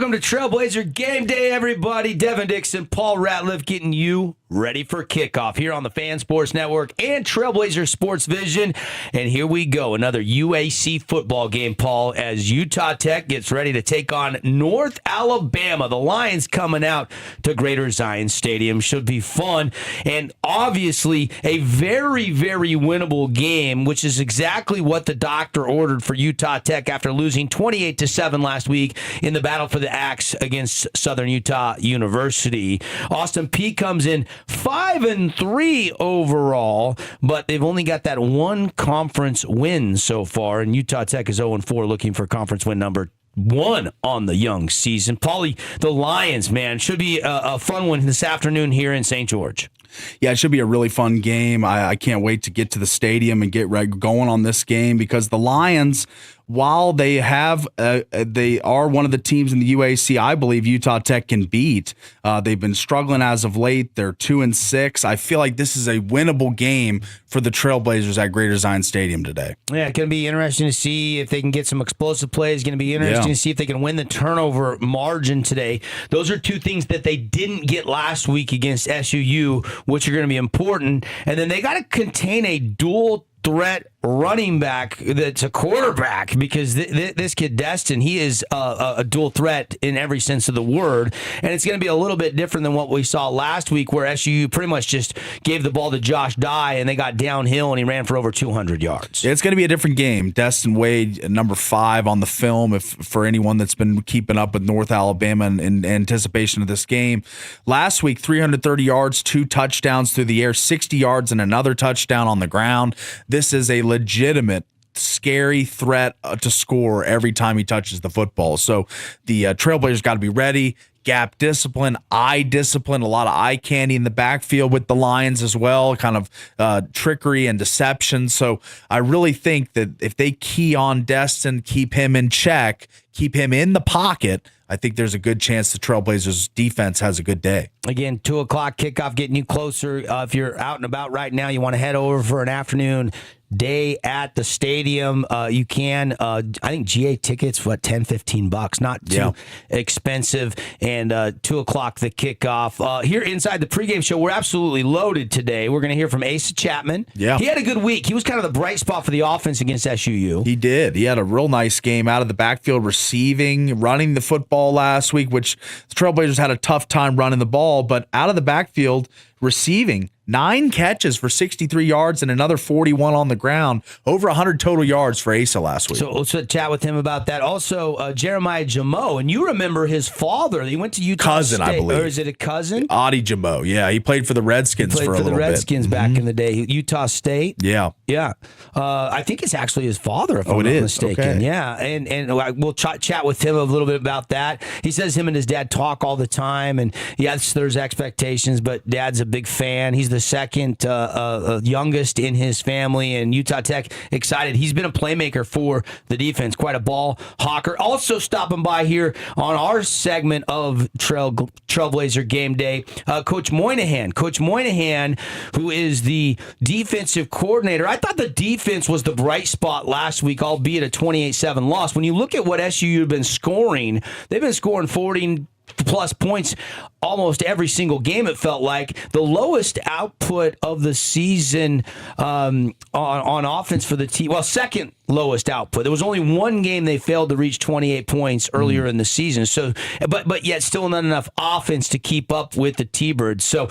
Welcome to Trailblazer Game Day, everybody. Devin Dixon, Paul Ratliff getting you ready for kickoff here on the Fan Sports Network and Trailblazer Sports Vision. And here we go, another UAC football game, Paul, as Utah Tech gets ready to take on North Alabama. The Lions coming out to Greater Zion Stadium. Should be fun. And obviously a very, very winnable game, which is exactly what the doctor ordered for Utah Tech after losing 28-7 last week in the battle for the Axe against Southern Utah University. Austin Peay comes in 5-3 overall, but they've only got that one conference win so far, and Utah Tech is 0-4, looking for conference win number 1 on the young season. Paulie, the Lions, man, should be a fun one this afternoon here in St. George. Yeah, it should be a really fun game. I can't wait to get to the stadium and get going on this game because the Lions, while they are one of the teams in the UAC I believe Utah Tech can beat. They've been struggling as of late. They're 2-6. I feel like this is a winnable game for the Trailblazers at Greater Zion Stadium today. Yeah, it's going to be interesting to see if they can get some explosive plays. It's going to be interesting to see if they can win the turnover margin today. Those are two things that they didn't get last week against SUU, which are going to be important. And then they got to contain a dual threat running back that's a quarterback, because this kid Destin, he is a dual threat in every sense of the word, and it's going to be a little bit different than what we saw last week, where SUU pretty much just gave the ball to Josh Dye and they got downhill and he ran for over 200 yards. It's going to be a different game. Destin Wade, number 5 on the film, for anyone that's been keeping up with North Alabama in anticipation of this game. Last week, 330 yards, 2 touchdowns through the air, 60 yards and another touchdown on the ground. This is a legitimate, scary threat to score every time he touches the football. So the Trailblazers got to be ready. Gap discipline, eye discipline, a lot of eye candy in the backfield with the Lions as well, kind of trickery and deception. So I really think that if they key on Destin, keep him in check, keep him in the pocket, I think there's a good chance the Trailblazers defense has a good day. Again, 2 o'clock kickoff getting you closer. If you're out and about right now, you want to head over for an afternoon day at the stadium, you can. I think GA tickets, $10-15, not too expensive. And 2 o'clock the kickoff. Here inside the pregame show, we're absolutely loaded today. We're going to hear from Asa Chapman. Yeah, he had a good week. He was kind of the bright spot for the offense against SUU. He did. He had a real nice game out of the backfield, receiving, running the football last week, which the Trailblazers had a tough time running the ball, but out of the backfield, receiving 9 catches for 63 yards and another 41 on the ground. Over 100 total yards for Asa last week. So let's chat with him about that. Also, Jeremiah Jamo, and you remember his father. He went to Utah State. I believe. Or is it a cousin? Adi Jamo. Yeah, he played for the Redskins for a little bit. Played for the Redskins back in the day. Utah State. Yeah. Yeah. I think it's actually his father, if I'm not mistaken. Okay. Yeah, and we'll chat with him a little bit about that. He says him and his dad talk all the time, and yes, there's expectations, but Dad's a big fan. He's the second youngest in his family, and Utah Tech excited. He's been a playmaker for the defense, quite a ball hawker. Also stopping by here on our segment of Trailblazer Game Day, Coach Moynihan. Coach Moynihan, who is the defensive coordinator. I thought the defense was the bright spot last week, albeit a 28-7 loss. When you look at what SUU have been scoring, they've been scoring 40+ points almost every single game, it felt like. The lowest output of the season on offense for the team. Well, second lowest output. There was only one game they failed to reach 28 points earlier in the season. So, but yet still not enough offense to keep up with the T-Birds. So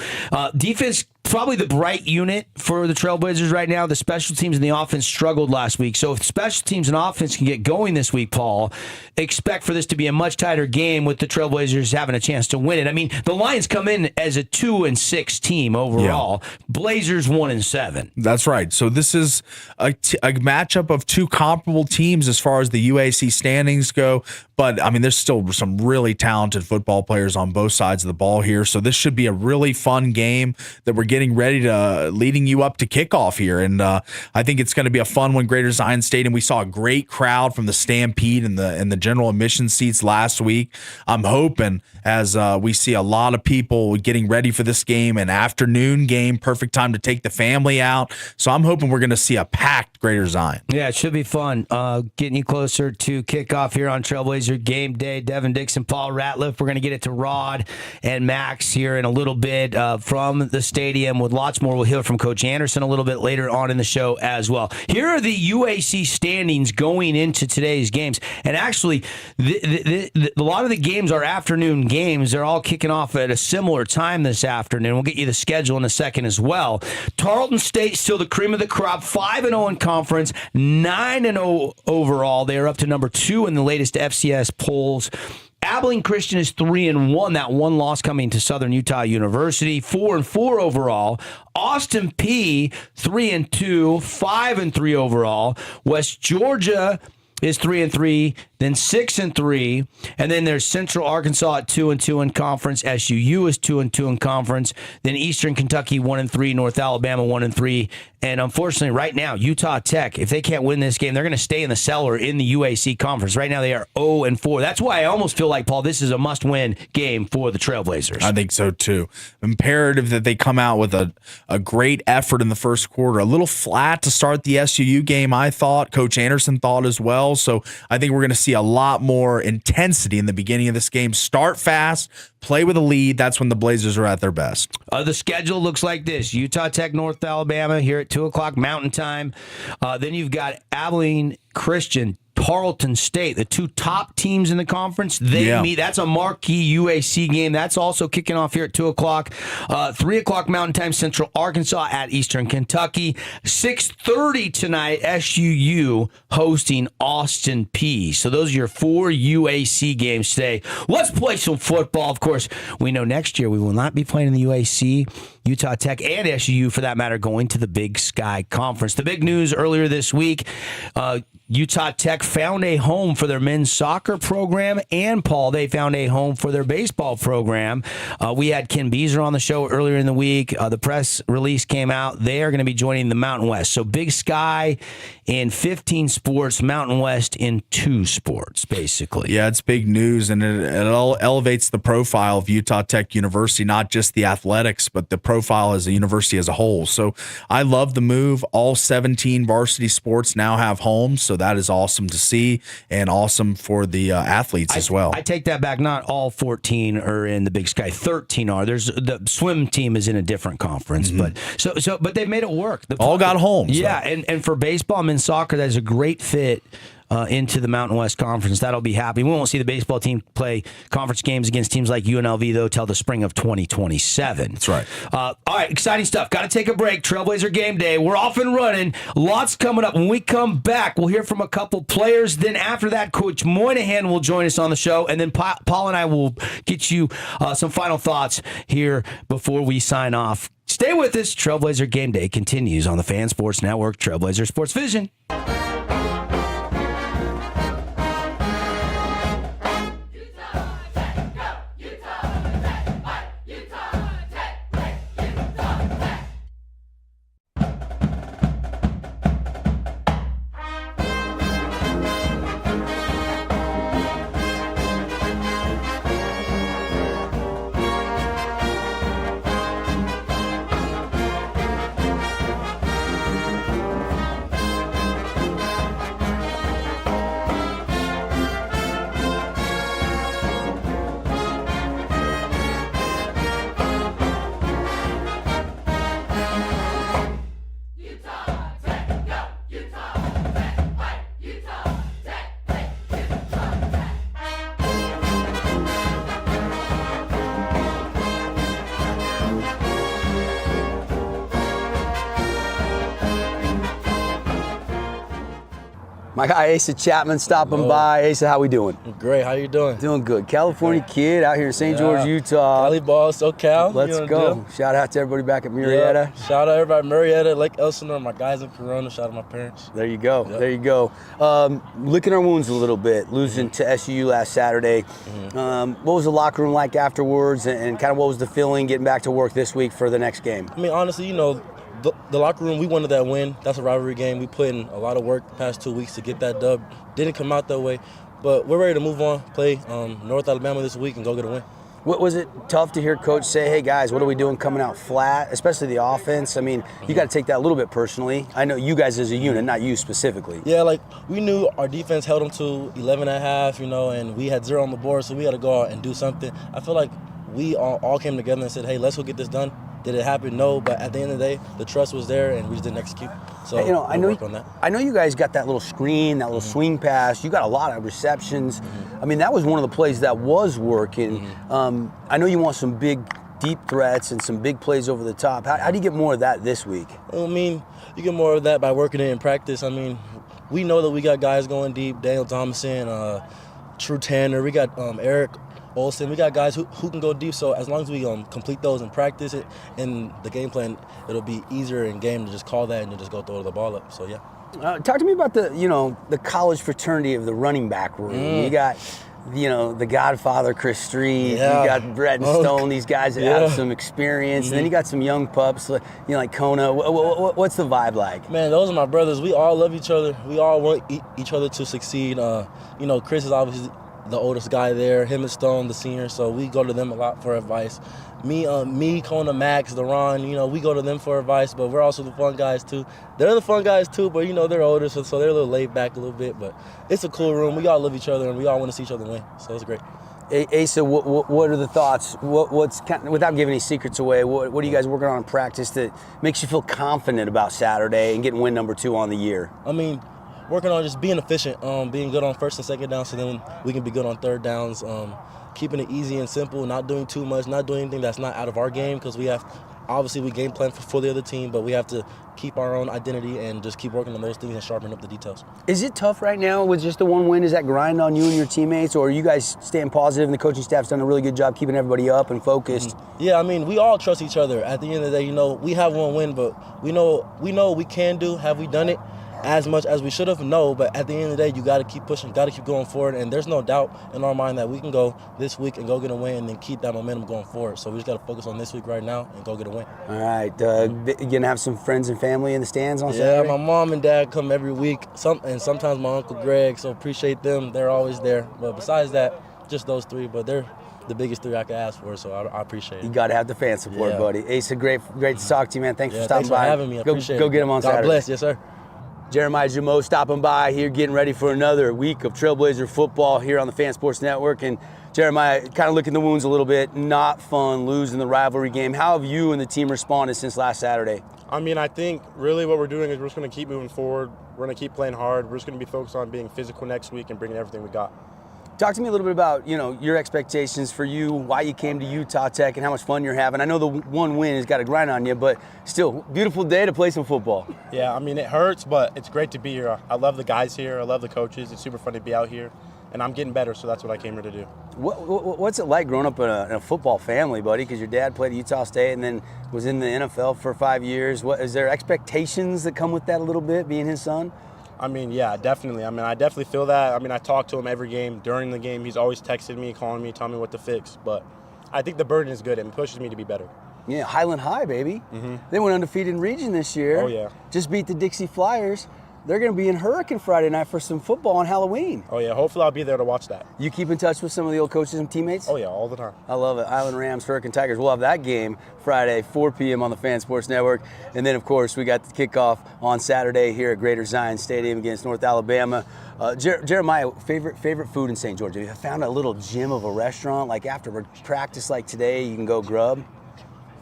defense, probably the bright unit for the Trailblazers right now. The special teams and the offense struggled last week. So if special teams and offense can get going this week, Paul, expect for this to be a much tighter game with the Trailblazers having a chance to win it. I mean, the Lions come in as a 2-6 team overall. Yeah. Blazers 1-7. That's right. So this is a matchup of two comparable teams as far as the UAC standings go. But, I mean, there's still some really talented football players on both sides of the ball here. So this should be a really fun game that we're getting ready to leading you up to kickoff here. And I think it's going to be a fun one. Greater Zion Stadium. We saw a great crowd from the Stampede and the general admission seats last week. I'm hoping as we see a lot of people getting ready for this game, an afternoon game, perfect time to take the family out. So I'm hoping we're going to see a packed Greater Zion. Yeah, it should be fun. Getting you closer to kickoff here on Trailblazer Game Day. Devin Dixon, Paul Ratliff. We're going to get it to Rod and Max here in a little bit from the stadium with lots more. We'll hear from Coach Anderson a little bit later on in the show as well. Here are the UAC standings going into today's games. And actually, a lot of the games are afternoon games. They're all kicking off at a similar time this afternoon. We'll get you the schedule in a second as well. Tarleton State still the cream of the crop, 5-0 in conference, 9-0 overall. They are up to number 2 in the latest FCS polls. Abilene Christian is 3-1. That one loss coming to Southern Utah University. 4-4 overall. Austin P 3-2, 5-3 overall. West Georgia is 3-3, then 6-3, and then there's Central Arkansas at 2-2 in conference. SUU is 2-2 in conference. Then Eastern Kentucky 1-3, North Alabama 1-3, and unfortunately, right now Utah Tech, if they can't win this game, they're going to stay in the cellar in the UAC conference. Right now they are 0-4. That's why I almost feel like, Paul, this is a must-win game for the Trailblazers. I think so too. Imperative that they come out with a great effort in the first quarter. A little flat to start the SUU game, I thought. Coach Anderson thought as well. So I think we're going to see a lot more intensity in the beginning of this game. Start fast, play with a lead. That's when the Blazers are at their best. The schedule looks like this. Utah Tech, North Alabama here at 2 o'clock Mountain Time. Then you've got Abilene Christian, Tarleton State, the 2 top teams in the conference. They meet. That's a marquee UAC game. That's also kicking off here at 2 o'clock. 3 o'clock Mountain Time, Central Arkansas at Eastern Kentucky. 6:30 tonight, SUU hosting Austin P. So those are your 4 UAC games today. Let's play some football. Of course, we know next year we will not be playing in the UAC. Utah Tech and SUU, for that matter, going to the Big Sky Conference. The big news earlier this week, Utah Tech found a home for their men's soccer program, and, Paul, they found a home for their baseball program. We had Ken Beezer on the show earlier in the week. The press release came out. They are going to be joining the Mountain West. So Big Sky in 15 sports, Mountain West in 2 sports, basically. Yeah, it's big news, and it elevates the profile of Utah Tech University, not just the athletics, but the profile as a university as a whole. So I love the move. All 17 varsity sports now have homes, so that is awesome to see and awesome for the athletes as well. I take that back. Not all 14 are in the Big Sky. 13 are. There's the swim team is in a different conference, but but they've made it work. All got homes. Yeah, and for baseball and soccer, that is a great fit into the Mountain West Conference. That'll be happy. We won't see the baseball team play conference games against teams like UNLV, though, till the spring of 2027. That's right. All right, exciting stuff. Got to take a break. Trailblazer Game Day. We're off and running. Lots coming up. When we come back, we'll hear from a couple players. Then after that, Coach Moynihan will join us on the show. And then Paul and I will get you some final thoughts here before we sign off. Stay with us. Trailblazer Game Day continues on the Fan Sports Network, Trailblazer Sports Vision. My guy Asa Chapman stopping by. Asa, how we doing? Great. How you doing? Doing good. California kid out here in St. George, Utah. Cali ball, SoCal. Let's go. Shout out to everybody back at Murrieta. Yeah. Shout out everybody at Murrieta, Lake Elsinore, my guys in Corona. Shout out my parents. There you go. Yep. There you go. Licking our wounds a little bit, losing to SUU last Saturday. What was the locker room like afterwards, and kind of what was the feeling getting back to work this week for the next game? I mean, honestly, the locker room, we wanted that win. That's a rivalry game. We put in a lot of work the past 2 weeks to get that dub. Didn't come out that way, but we're ready to move on, play North Alabama this week, and go get a win. What was it tough to hear Coach say, hey, guys, what are we doing coming out flat, especially the offense? I mean, you got to take that a little bit personally. I know you guys as a unit, not you specifically. Yeah, like we knew our defense held them to 11 and a half, and we had 0 on the board, so we had to go out and do something. I feel like we all came together and said, hey, let's go get this done. Did it happen? No, but at the end of the day, the trust was there, and we just didn't execute. So hey, I work on that. I know you guys got that little screen, that little swing pass. You got a lot of receptions. I mean, that was one of the plays that was working. I know you want some big, deep threats and some big plays over the top. How do you get more of that this week? I mean, you get more of that by working it in practice. I mean, we know that we got guys going deep, Daniel Thomason, True Tanner, we got Eric Olsen, we got guys who can go deep, so as long as we complete those and practice it in the game plan, it'll be easier in game to just call that and just go throw the ball up. So, yeah. Talk to me about the college fraternity of the running back room. You got, the Godfather, Chris Street. Yeah. You got Brett and Stone, these guys that have some experience. And then you got some young pups, like Kona. What's the vibe like? Man, those are my brothers. We all love each other. We all want each other to succeed. Chris is obviously the oldest guy there, him and Stone, the senior, so we go to them a lot for advice. Me, Kona, Max, Deron, we go to them for advice, but we're also the fun guys too. They're the fun guys too, but they're older, so they're a little laid back a little bit, but it's a cool room. We all love each other, and we all want to see each other win, so it's great. Asa, what are the thoughts? Without giving any secrets away, what are you guys working on in practice that makes you feel confident about Saturday and getting win number 2 on the year? I mean, working on just being efficient, being good on first and second down, so then we can be good on third downs, keeping it easy and simple, not doing too much, not doing anything that's not out of our game, because we game plan for the other team, but we have to keep our own identity and just keep working on those things and sharpening up the details. Is it tough right now with just the one win? Is that grind on you and your teammates, or are you guys staying positive and the coaching staff's done a really good job keeping everybody up and focused? Yeah, I mean, we all trust each other. At the end of the day, we have one win, but we know what we can do. Have we done it as much as we should have? No, but at the end of the day, you got to keep pushing, got to keep going forward, and there's no doubt in our mind that we can go this week and go get a win and then keep that momentum going forward. So we just got to focus on this week right now and go get a win. All right. You going to have some friends and family in the stands on Saturday? Yeah, my mom and dad come every week, and sometimes my Uncle Greg, so appreciate them. They're always there. But besides that, just those 3, but they're the biggest 3 I could ask for, so I appreciate it. You got to have the fan support, buddy. Asa, great to talk to you, man. Thanks for stopping by. Thanks for having me. I appreciate it. Go get them on Saturday. God bless. Yes, sir. Jeremiah Jamo stopping by here, getting ready for another week of Trailblazer football here on the Fan Sports Network. And Jeremiah, kind of licking the wounds a little bit. Not fun losing the rivalry game. How have you and the team responded since last Saturday? I mean, I think really what we're doing is we're just going to keep moving forward. We're going to keep playing hard. We're just going to be focused on being physical next week and bringing everything we got. Talk to me a little bit about, your expectations for you, why you came to Utah Tech, and how much fun you're having. I know the one win has got a grind on you, but still, beautiful day to play some football. Yeah, I mean, it hurts, but it's great to be here. I love the guys here. I love the coaches. It's super fun to be out here, and I'm getting better, so that's what I came here to do. What's it like growing up in a football family, buddy? Because your dad played at Utah State and then was in the NFL for 5 years. Is there expectations that come with that a little bit, being his son? I mean, yeah, definitely. I mean, I definitely feel that. I mean, I talk to him every game. During the game, he's always texting me, calling me, telling me what to fix. But I think the burden is good and pushes me to be better. Yeah, Highland High, baby. Mm-hmm. They went undefeated in region this year. Oh, yeah. Just beat the Dixie Flyers. They're going to be in Hurricane Friday night for some football on Halloween. Oh, yeah. Hopefully I'll be there to watch that. You keep in touch with some of the old coaches and teammates? Oh, yeah, all the time. I love it. Island Rams, Hurricane Tigers. We'll have that game Friday, 4 p.m. on the Fan Sports Network. And then, of course, we got the kickoff on Saturday here at Greater Zion Stadium against North Alabama. Jeremiah, favorite food in St. George? Have you found a little gem of a restaurant? Like after practice like today, you can go grub?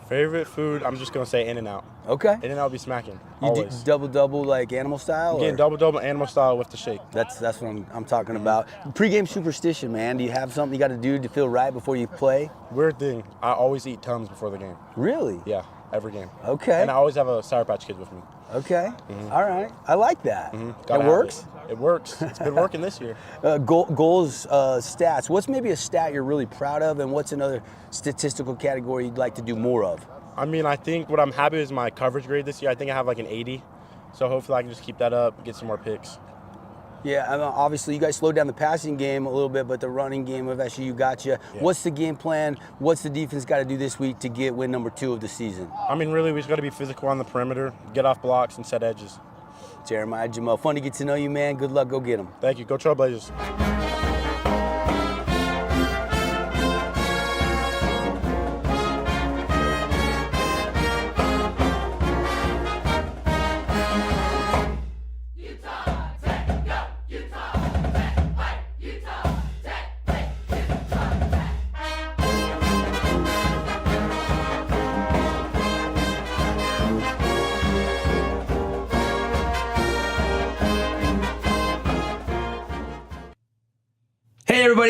Favorite food, I'm just going to say In-N-Out. Okay. In-N-Out be smacking, you always. Double like animal style? Getting double animal style with the shake. That's what I'm talking about. Pre-game superstition, man. Do you have something you got to do to feel right before you play? Weird thing, I always eat Tums before the game. Really? Yeah, every game. Okay. And I always have a Sour Patch Kid with me. Okay. Mm-hmm. All right. I like that. Mm-hmm. It works? It works. It's been working this year. Goals, stats. What's maybe a stat you're really proud of, and what's another statistical category you'd like to do more of? I mean, I think what I'm happy is my coverage grade this year. I think I have like an 80. So hopefully I can just keep that up, get some more picks. Yeah, obviously you guys slowed down the passing game a little bit, but the running game of SU got you. Yeah. What's the game plan? What's the defense got to do this week to get win number 2 of the season? I mean, really, we just got to be physical on the perimeter, get off blocks, and set edges. Jeremiah Jamo, fun to get to know you, man. Good luck. Go get them. Thank you. Go Trailblazers.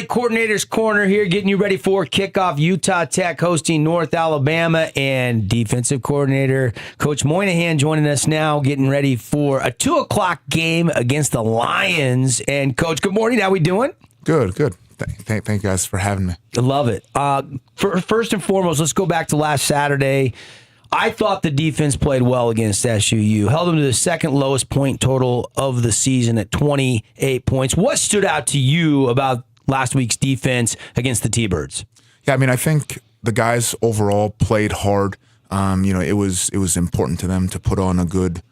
everybody. Coordinator's Corner here, getting you ready for kickoff. Utah Tech hosting North Alabama, and defensive coordinator Coach Moynihan joining us now, getting ready for a 2 o'clock game against the Lions. And Coach, good morning. How we doing? Good. Thank you guys for having me. I love it. First and foremost, let's go back to last Saturday. I thought the defense played well against SUU, held them to the second lowest point total of the season at 28 points. What stood out to you about last week's defense against the T-Birds? Yeah, I mean, I think the guys overall played hard. It was important to them to put on a good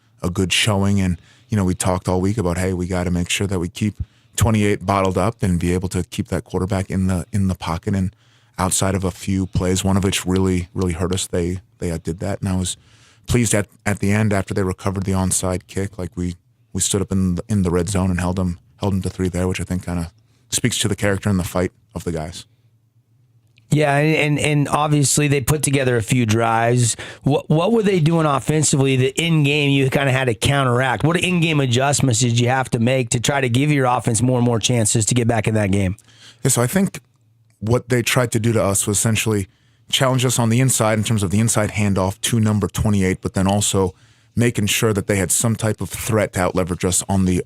showing, and we talked all week about, hey, we got to make sure that we keep 28 bottled up and be able to keep that quarterback in the pocket. And outside of a few plays, one of which really hurt us, they did that, and I was pleased at the end after they recovered the onside kick. Like we stood up in the red zone and held them to 3 there, which I think kind of speaks to the character and the fight of the guys. Yeah, and obviously they put together a few drives. What were they doing offensively that in game you kind of had to counteract? What in-game adjustments did you have to make to try to give your offense more and more chances to get back in that game? Yeah, so I think what they tried to do to us was essentially challenge us on the inside in terms of the inside handoff to number 28, but then also making sure that they had some type of threat to out-leverage us on the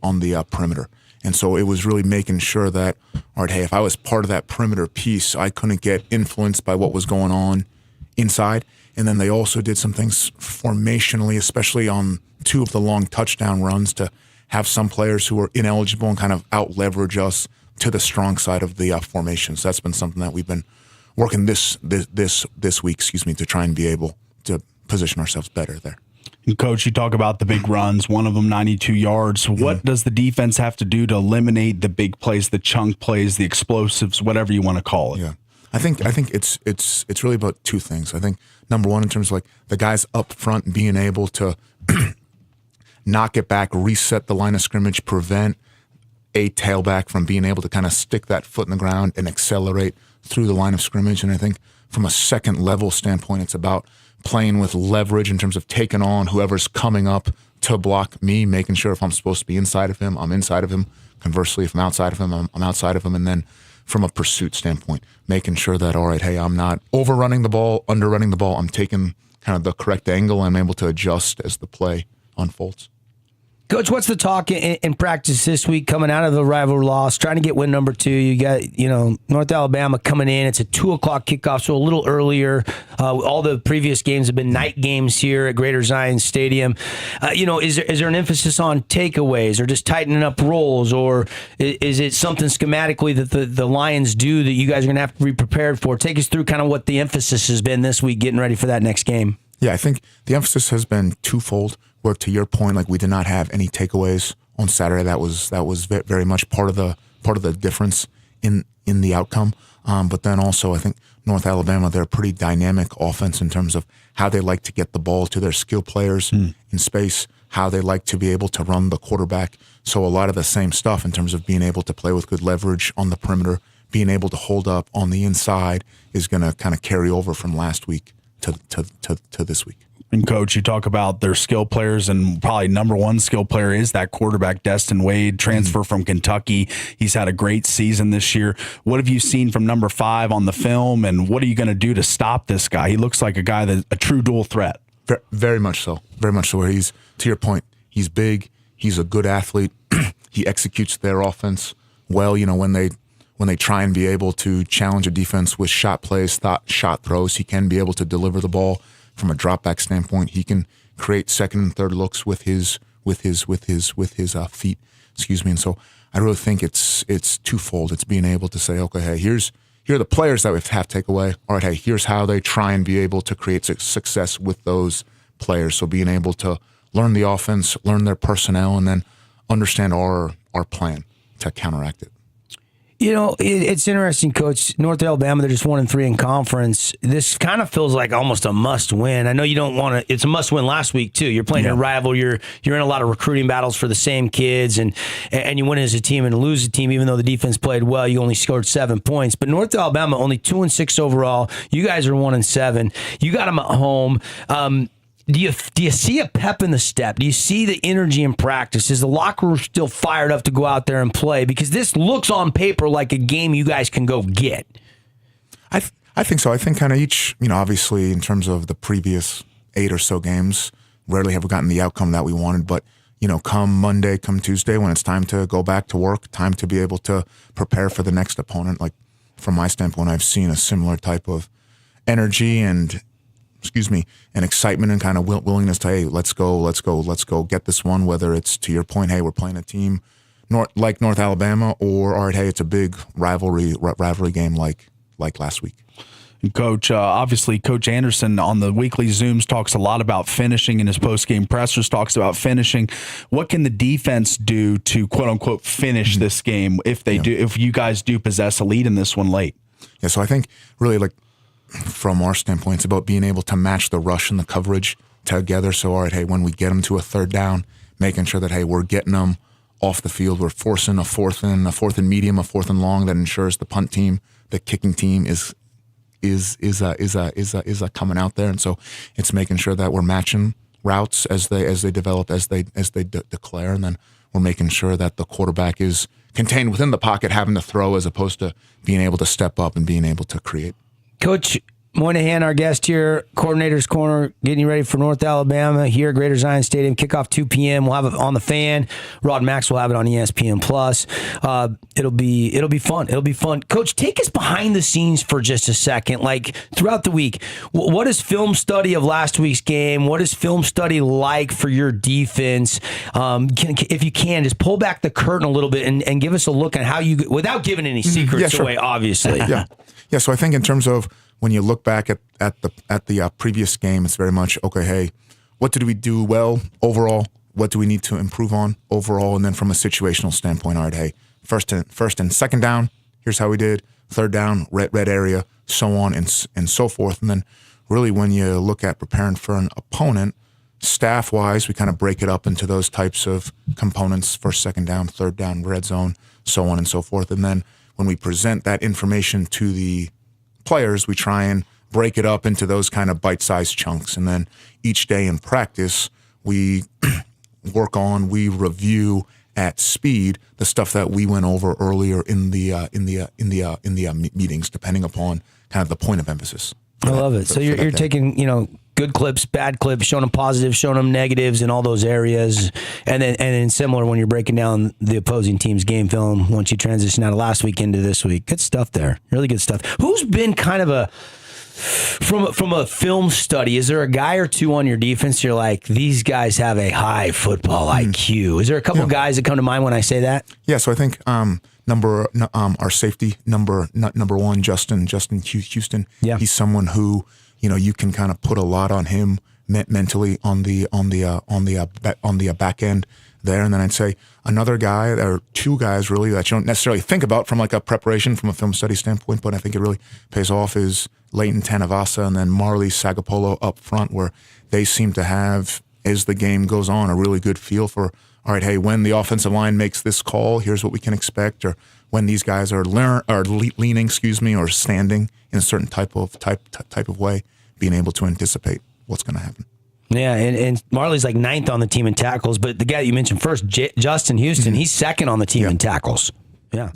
perimeter. And so it was really making sure that, all right, hey, if I was part of that perimeter piece, I couldn't get influenced by what was going on inside. And then they also did some things formationally, especially on 2 of the long touchdown runs, to have some players who were ineligible and kind of out-leverage us to the strong side of the formation. So that's been something that we've been working this week, to try and be able to position ourselves better there. And Coach, you talk about the big runs, one of them 92 yards. What does the defense have to do to eliminate the big plays, the chunk plays, the explosives, whatever you want to call it? Yeah, I think it's really about 2 things. I think number one, in terms of like the guys up front being able to knock it back, reset the line of scrimmage, prevent a tailback from being able to kind of stick that foot in the ground and accelerate through the line of scrimmage. And I think from a second level standpoint, it's about playing with leverage in terms of taking on whoever's coming up to block me, making sure if I'm supposed to be inside of him, I'm inside of him. Conversely, if I'm outside of him, I'm outside of him. And then from a pursuit standpoint, making sure that, all right, hey, I'm not overrunning the ball, underrunning the ball. I'm taking kind of the correct angle. I'm able to adjust as the play unfolds. Coach, what's the talk in practice this week coming out of the rival loss, trying to get win number 2? You got, North Alabama coming in. It's a 2 o'clock kickoff, so a little earlier. All the previous games have been night games here at Greater Zion Stadium. Is there an emphasis on takeaways or just tightening up rolls, or is it something schematically that the Lions do that you guys are going to have to be prepared for? Take us through kind of what the emphasis has been this week getting ready for that next game. Yeah, I think the emphasis has been twofold. Where, to your point, like we did not have any takeaways on Saturday. That was very much part of the difference in the outcome. But then also, I think North Alabama, they're a pretty dynamic offense in terms of how they like to get the ball to their skill players in space, how they like to be able to run the quarterback. So a lot of the same stuff in terms of being able to play with good leverage on the perimeter, being able to hold up on the inside is going to kind of carry over from last week to this week. And Coach, you talk about their skill players, and probably number one skill player is that quarterback, Destin Wade, transfer from Kentucky. He's had a great season this year. What have you seen from number 5 on the film, and what are you going to do to stop this guy? He looks like a guy that's a true dual threat. Very much so. Very much so. Where he's, to your point, he's big. He's a good athlete. He executes their offense well. When they try and be able to challenge a defense with shot plays, shot throws, he can be able to deliver the ball. From a drop back standpoint, he can create second and third looks with his feet. And so I really think it's twofold. It's being able to say, okay, hey, here are the players that we have to take away. All right, hey, here's how they try and be able to create success with those players. So being able to learn the offense, learn their personnel, and then understand our plan to counteract it. It's interesting, Coach. North Alabama, they're just 1-3 in conference. This kind of feels like almost a must-win. I know you don't want to. It's a must-win last week too. You're playing a rival. You're in a lot of recruiting battles for the same kids, and you win as a team and lose a team. Even though the defense played well, you only scored 7 points. But North Alabama only 2-6 overall. You guys are 1-7. You got them at home. Do you see a pep in the step? Do you see the energy in practice? Is the locker room still fired up to go out there and play? Because this looks on paper like a game you guys can go get. I think so. I think kind of each, obviously in terms of the previous 8 or so games, rarely have we gotten the outcome that we wanted. But, come Monday, come Tuesday, when it's time to go back to work, time to be able to prepare for the next opponent, like from my standpoint, I've seen a similar type of energy and excitement and kind of willingness to, hey, let's go get this one, whether it's to your point, hey, we're playing a team like North Alabama, or all right, hey, it's a big rivalry game like last week. And Coach, obviously, Coach Anderson on the weekly Zooms talks a lot about finishing, in his post-game pressers talks about finishing. What can the defense do to quote unquote finish this game if they do? If you guys do possess a lead in this one late? Yeah, so I think really from our standpoint, it's about being able to match the rush and the coverage together. So all right, hey, when we get them to a third down, making sure that hey, we're getting them off the field, we're forcing a fourth and medium, a fourth and long that ensures the punt team, the kicking team is coming out there, and so it's making sure that we're matching routes as they develop, as they declare, and then we're making sure that the quarterback is contained within the pocket, having to throw as opposed to being able to step up and being able to create. Coach Moynihan, our guest here, Coordinator's Corner, getting you ready for North Alabama here at Greater Zion Stadium. Kickoff 2 p.m. We'll have it on the Fan. Rod Max will have it on ESPN Plus. It'll be fun. It'll be fun. Coach, take us behind the scenes for just a second. Like throughout the week, what is film study of last week's game? What is film study like for your defense? If you can, just pull back the curtain a little bit and give us a look at how you, without giving any secrets away, obviously. Yeah. So I think in terms of when you look back at the previous game, it's very much, okay, hey, what did we do well overall? What do we need to improve on overall? And then from a situational standpoint, all right, hey, first and second down, here's how we did. Third down, red area, so on and so forth. And then really when you look at preparing for an opponent, staff-wise, we kind of break it up into those types of components: first, second down, third down, red zone, so on and so forth. And then when we present that information to the players, we try and break it up into those kind of bite-sized chunks, and then each day in practice we we review at speed the stuff that we went over earlier in the meetings, depending upon kind of the point of emphasis. I love it. So you're taking good clips, bad clips, showing them positives, showing them negatives in all those areas, and then similar when you're breaking down the opposing team's game film once you transition out of last week into this week. Good stuff there. Really good stuff. Who's been kind of from a film study, is there a guy or two on your defense you're like, these guys have a high football IQ? Is there a couple guys that come to mind when I say that? Yeah, so I think our safety number 1, Justin Houston. Yeah. He's someone who you can kind of put a lot on him mentally on the back end there. And then I'd say another guy, or two guys really that you don't necessarily think about from like a preparation from a film study standpoint, but I think it really pays off, is Leighton Tanavasa and then Marley Sagapolo up front, where they seem to have, as the game goes on, a really good feel for, all right, hey, when the offensive line makes this call, here's what we can expect, or when these guys are leaning, or standing in a certain type of way, being able to anticipate what's going to happen. Yeah, and Marley's like 9th on the team in tackles, but the guy that you mentioned first, Justin Houston, he's 2nd on the team in tackles. Yeah.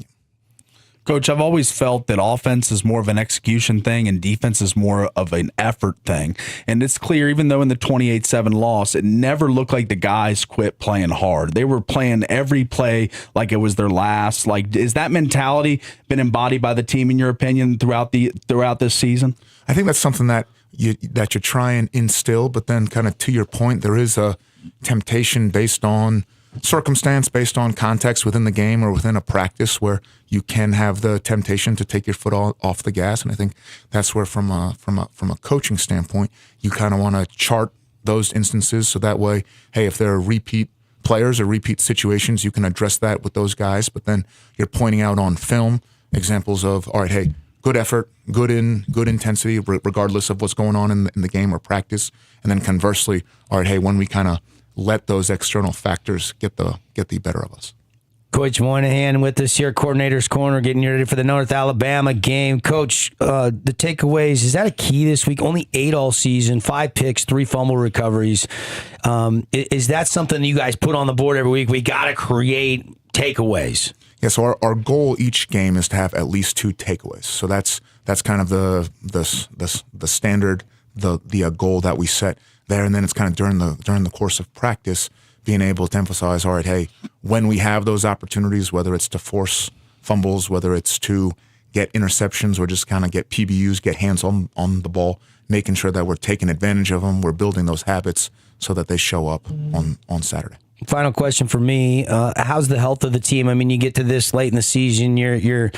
Coach, I've always felt that offense is more of an execution thing and defense is more of an effort thing. And it's clear, even though in the 28-7 loss, it never looked like the guys quit playing hard. They were playing every play like it was their last. Like, is that mentality been embodied by the team, in your opinion, throughout this season? I think that's something that you try and instill, but then kind of to your point, there is a temptation based on circumstance, based on context within the game or within a practice, where you can have the temptation to take your foot off the gas. And I think that's where, from a coaching standpoint, you kind of want to chart those instances so that way, hey, if there are repeat players or repeat situations, you can address that with those guys. But then you're pointing out on film examples of, all right, hey, good effort, good intensity, regardless of what's going on in the game or practice. And then conversely, all right, hey, when we kind of let those external factors get the better of us. Coach Moynihan with us here, Coordinator's Corner, getting you ready for the North Alabama game. Coach, the takeaways, is that a key this week? Only 8 all season, 5 picks, 3 fumble recoveries. Is that something you guys put on the board every week? We got to create takeaways. Yeah, so our goal each game is to have at least 2 takeaways. So that's kind of the standard, the goal that we set there, and then it's kind of during the course of practice, being able to emphasize, all right, hey, when we have those opportunities, whether it's to force fumbles, whether it's to get interceptions or just kind of get PBUs, get hands on the ball, making sure that we're taking advantage of them, we're building those habits so that they show up on Saturday. Final question for me: how's the health of the team? I mean, you get to this late in the season, you're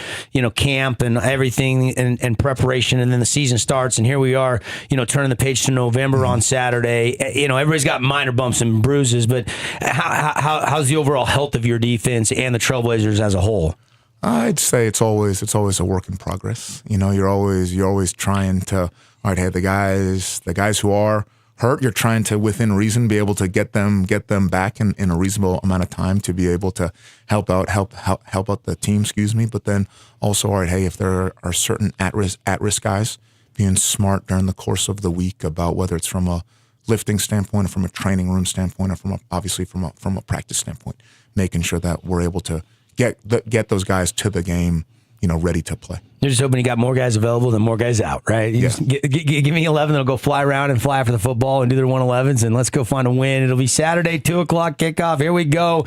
camp and everything and preparation, and then the season starts, and here we are, turning the page to November on Saturday. Everybody's got minor bumps and bruises, but how's the overall health of your defense and the Trailblazers as a whole? I'd say it's always a work in progress. You're always trying to, all right, hey, the guys who are hurt, you're trying to, within reason, be able to get them back in a reasonable amount of time to be able to help out the team, but then also, all right, hey, if there are certain at-risk guys, being smart during the course of the week about whether it's from a lifting standpoint or from a training room standpoint or from a practice standpoint, making sure that we're able to get those guys to the game, ready to play. You're just hoping you got more guys available than more guys out, right? You just give me 11 that'll go fly around and fly for the football and do their 111s, and let's go find a win. It'll be Saturday, 2 o'clock kickoff. Here we go.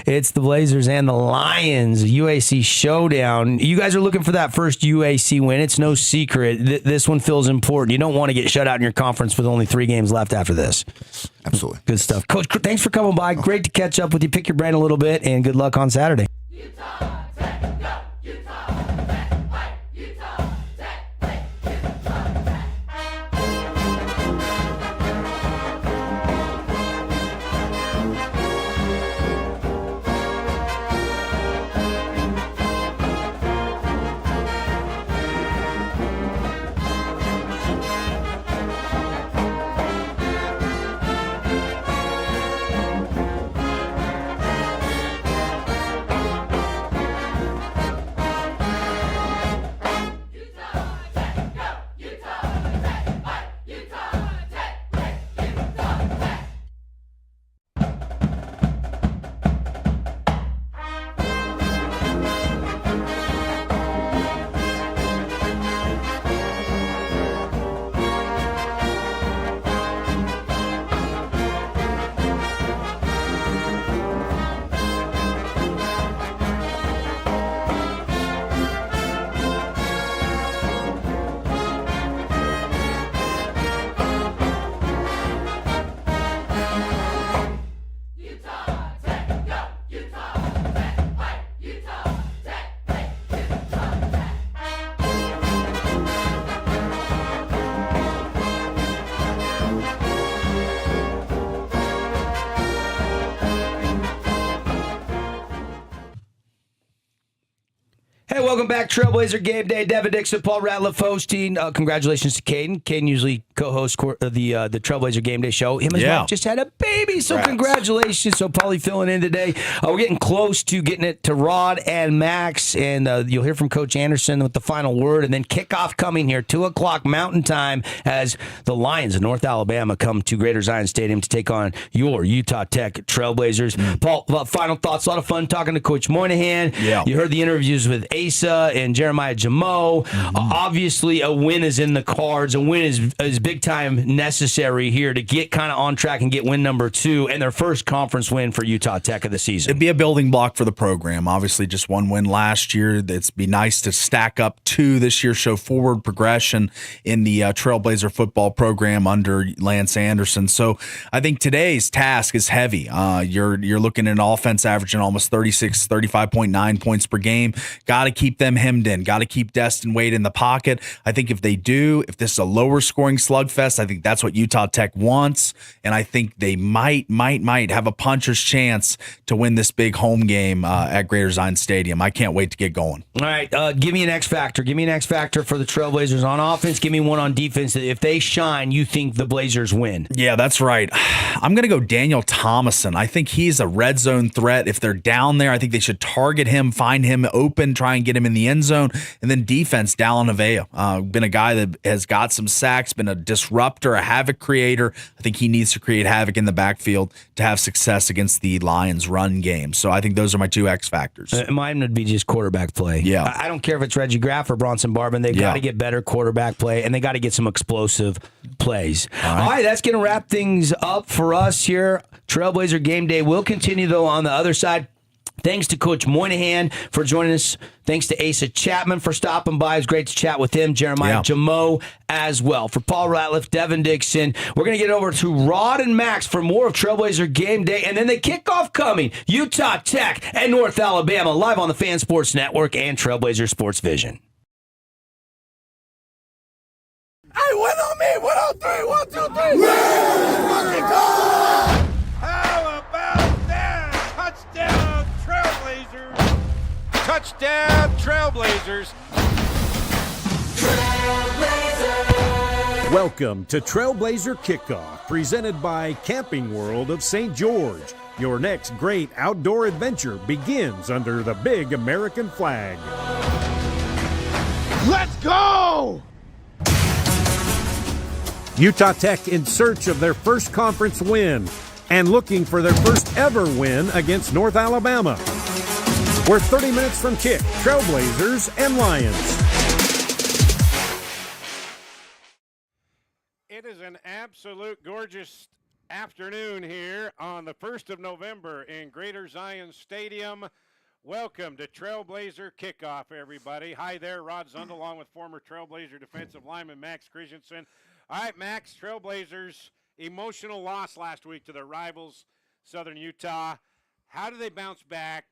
It's the Blazers and the Lions, UAC showdown. You guys are looking for that first UAC win. It's no secret. This one feels important. You don't want to get shut out in your conference with only 3 games left after this. Absolutely. Good stuff. Coach, thanks for coming by. Great to catch up with you, pick your brain a little bit, and good luck on Saturday. Utah Tech, go! Utah Tech, fight! Utah Tech, play! Utah Tech. Hey, welcome back, Trailblazer Game Day. Devin Dixon, Paul Ratliff hosting. Congratulations to Caden. Caden usually co-hosts the Trailblazer Game Day show. Him and his wife just had a baby, so congratulations. So Paulie filling in today. We're getting close to getting it to Rod and Max, and you'll hear from Coach Anderson with the final word, and then kickoff coming here, 2 o'clock Mountain Time, as the Lions of North Alabama come to Greater Zion Stadium to take on your Utah Tech Trailblazers. Paul, final thoughts. A lot of fun talking to Coach Moynihan. Yeah. You heard the interviews with Asa and Jeremiah Jamo. Obviously, a win is in the cards. A win is big time necessary here to get kind of on track and get win number 2 and their first conference win for Utah Tech of the season. It'd be a building block for the program. Obviously, just 1 win last year. It'd be nice to stack up 2 this year, show forward progression in the Trailblazer football program under Lance Anderson. So I think today's task is heavy. You're looking at an offense averaging almost 35.9 points per game. Got to keep keep them hemmed in. Got to keep Destin Wade in the pocket. I think if they do, if this is a lower scoring slugfest, I think that's what Utah Tech wants. And I think they might have a puncher's chance to win this big home game at Greater Zion Stadium. I can't wait to get going. All right, give me an X factor. Give me an X factor for the Trailblazers on offense. Give me one on defense. If they shine, you think the Blazers win? Yeah, that's right. I'm going to go Daniel Thomason. I think he's a red zone threat. If they're down there, I think they should target him, find him open, try and get him in the end zone. And then defense, Dallin Avea. Been a guy that has got some sacks, been a disruptor, a havoc creator. I think he needs to create havoc in the backfield to have success against the Lions run game. So I think those are my two X factors. Mine would be just quarterback play. Yeah. I don't care if it's Reggie Graff or Bronson Barban. They've got to get better quarterback play, and they got to get some explosive plays. All right, that's going to wrap things up for us here. Trailblazer Game Day will continue, though, on the other side. Thanks to Coach Moynihan for joining us. Thanks to Asa Chapman for stopping by. It was great to chat with him. Jeremiah Jamo as well. For Paul Ratliff, Devin Dixon, we're going to get over to Rod and Max for more of Trailblazer Game Day. And then the kickoff coming. Utah Tech and North Alabama live on the Fan Sports Network and Trailblazer Sports Vision. Hey, win on me. 1, 2, 3. 1, 2, 3. Fucking go! How about that? Touchdown, Trailblazers. Touchdown, Trailblazers. Welcome to Trailblazer Kickoff, presented by Camping World of St. George. Your next great outdoor adventure begins under the big American flag. Let's go! Utah Tech in search of their first conference win and looking for their first ever win against North Alabama. We're 30 minutes from kick, Trailblazers and Lions. It is an absolute gorgeous afternoon here on the 1st of November in Greater Zion Stadium. Welcome to Trailblazer Kickoff, everybody. Hi there, Rod Zund, along with former Trailblazer defensive lineman Max Christensen. All right, Max, Trailblazers, emotional loss last week to their rivals, Southern Utah. How do they bounce back?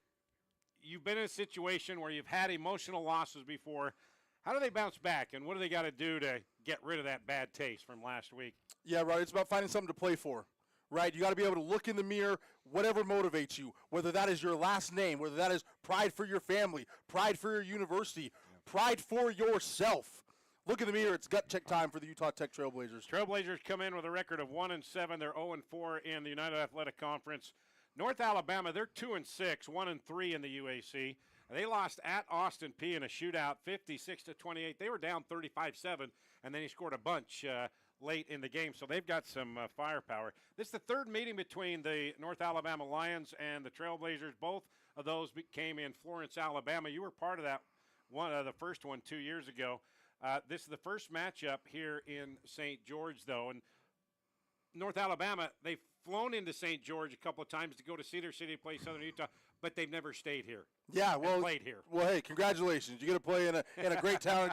You've been in a situation where you've had emotional losses before. How do they bounce back, and what do they got to do to get rid of that bad taste from last week? Yeah, right. It's about finding something to play for, right? You got to be able to look in the mirror, whatever motivates you, whether that is your last name, whether that is pride for your family, pride for your university, pride for yourself. Look in the mirror. It's gut check time for the Utah Tech Trailblazers. Trailblazers come in with a record of 1-7. They're 0-4 in the United Athletic Conference. North Alabama, they're 2-6, 1-3 in the UAC. They lost at Austin Peay in a shootout, 56-28. They were down 35-7, and then he scored a bunch late in the game. So they've got some firepower. This is the third meeting between the North Alabama Lions and the Trailblazers. Both of those came in Florence, Alabama. You were part of that one, the first one 2 years ago. This is the first matchup here in St. George, though, and North Alabama, they've flown into St. George a couple of times to go to Cedar City to play Southern Utah, but they've never stayed here. Yeah, well, played here. Well, hey, congratulations! You get to play in a great town.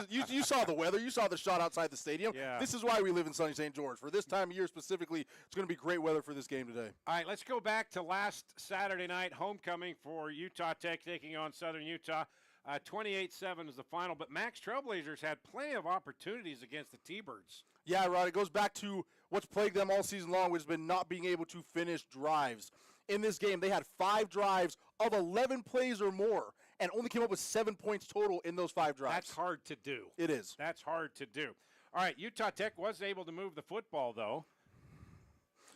You saw the weather. You saw the shot outside the stadium. Yeah. This is why we live in sunny St. George. For this time of year specifically, it's going to be great weather for this game today. All right, let's go back to last Saturday night, homecoming for Utah Tech taking on Southern Utah. 28-7 is the final, but Max, Trailblazers had plenty of opportunities against the T-Birds. Yeah, Rod, it goes back to what's plagued them all season long, which has been not being able to finish drives. In this game, they had 5 drives of 11 plays or more and only came up with 7 points total in those 5 drives. That's hard to do. It is. That's hard to do. All right, Utah Tech was able to move the football, though.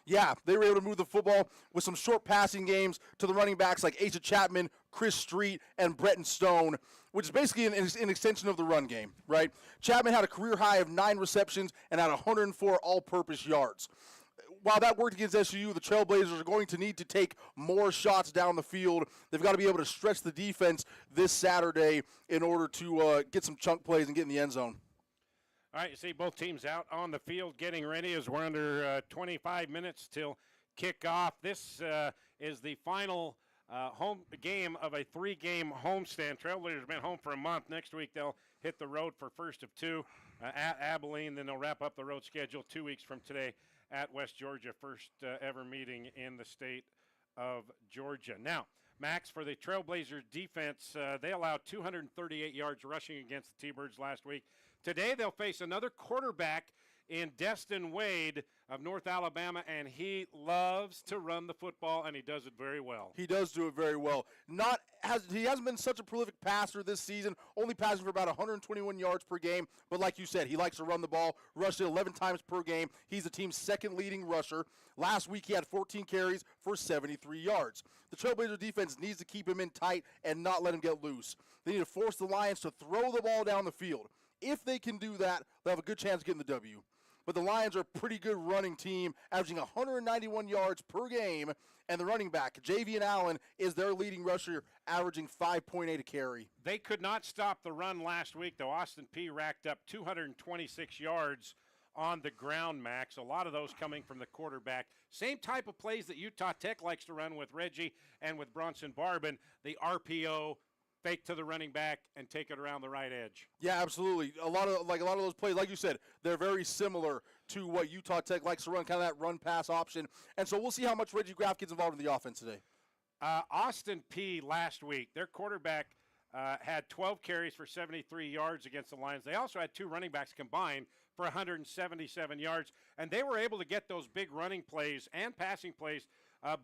Yeah, they were able to move the football with some short passing games to the running backs like Asa Chapman, Chris Street, and Bretton Stone, which is basically an extension of the run game, right? Chapman had a career high of 9 receptions and had 104 all-purpose yards. While that worked against SUU, the Trailblazers are going to need to take more shots down the field. They've got to be able to stretch the defense this Saturday in order to get some chunk plays and get in the end zone. All right, you see both teams out on the field getting ready as we're under 25 minutes till kickoff. This is the final home game of a 3-game homestand. Trailblazers have been home for a month. Next week they'll hit the road for first of 2 at Abilene. Then they'll wrap up the road schedule 2 weeks from today at West Georgia, first ever meeting in the state of Georgia. Now, Max, for the Trailblazers defense, they allowed 238 yards rushing against the T-Birds last week. Today they'll face another quarterback in Destin Wade of North Alabama, and he loves to run the football, and he does it very well. He does do it very well. He hasn't been such a prolific passer this season, only passing for about 121 yards per game. But like you said, he likes to run the ball, rushed it 11 times per game. He's the team's second leading rusher. Last week he had 14 carries for 73 yards. The Trailblazer defense needs to keep him in tight and not let him get loose. They need to force the Lions to throw the ball down the field. If they can do that, they'll have a good chance of getting the W. But the Lions are a pretty good running team, averaging 191 yards per game, and the running back, Javian Allen, is their leading rusher, averaging 5.8 a carry. They could not stop the run last week, though. Austin Peay racked up 226 yards on the ground, Max. A lot of those coming from the quarterback. Same type of plays that Utah Tech likes to run with Reggie and with Bronson Barbin, the RPO, fake to the running back, and take it around the right edge. Yeah, absolutely. A lot of those plays, like you said, they're very similar to what Utah Tech likes to run, kind of that run-pass option. And so we'll see how much Reggie Graff gets involved in the offense today. Austin Peay last week, their quarterback had 12 carries for 73 yards against the Lions. They also had two running backs combined for 177 yards, and they were able to get those big running plays and passing plays.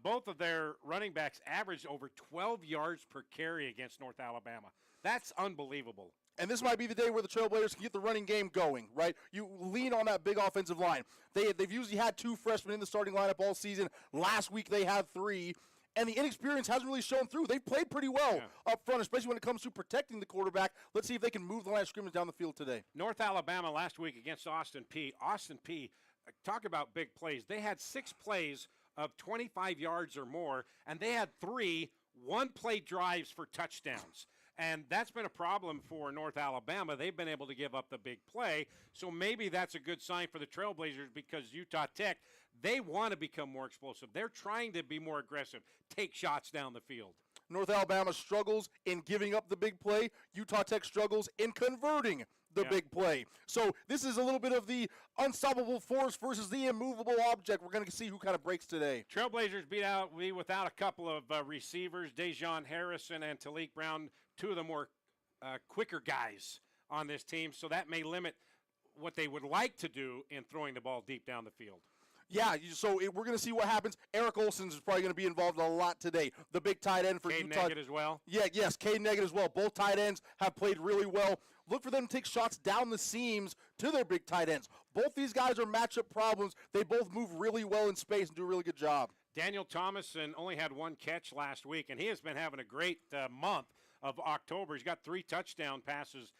Both of their running backs averaged over 12 yards per carry against North Alabama. That's unbelievable. And this might be the day where the Trailblazers can get the running game going, right? You lean on that big offensive line. They've usually had two freshmen in the starting lineup all season. Last week they had three. And the inexperience hasn't really shown through. They've played pretty well up front, especially when it comes to protecting the quarterback. Let's see if they can move the line of scrimmage down the field today. North Alabama last week against Austin Peay. Austin Peay, talk about big plays. They had 6 plays of 25 yards or more, and they had 3 one-play drives for touchdowns. And that's been a problem for North Alabama. They've been able to give up the big play. So maybe that's a good sign for the Trailblazers, because Utah Tech, they want to become more explosive. They're trying to be more aggressive, take shots down the field. North Alabama struggles in giving up the big play. Utah Tech struggles in converting the big play. So this is a little bit of the unstoppable force versus the immovable object. We're going to see who kind of breaks today. Trailblazers be without a couple of receivers, Dejon Harrison and Talik Brown, two of the more quicker guys on this team. So that may limit what they would like to do in throwing the ball deep down the field. Yeah, so we're going to see what happens. Eric Olson's is probably going to be involved a lot today. The big tight end for Cade Utah. Neggett as well. Yeah, yes, Cade Neggett as well. Both tight ends have played really well. Look for them to take shots down the seams to their big tight ends. Both these guys are matchup problems. They both move really well in space and do a really good job. Daniel Thomason only had 1 catch last week, and he has been having a great month of October. He's got 3 touchdown passes,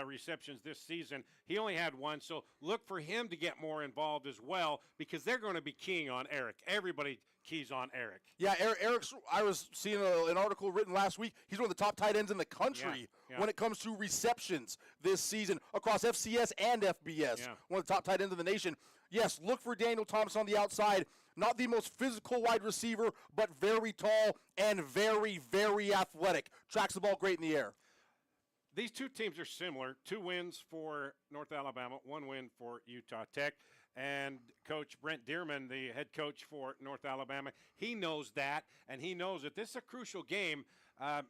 receptions this season. He only had 1, so look for him to get more involved as well, because they're going to be keying on Eric. Everybody keys on Eric. Yeah, Eric's, I was seeing an article written last week. He's one of the top tight ends in the country when it comes to receptions this season across FCS and FBS. One of the top tight ends in the nation. Yes, look for Daniel Thompson on the outside. Not the most physical wide receiver, but very tall and very, very athletic. Tracks the ball great in the air. These two teams are similar. 2 wins for North Alabama, 1 win for Utah Tech. And Coach Brent Dearman, the head coach for North Alabama, he knows that, and he knows that this is a crucial game,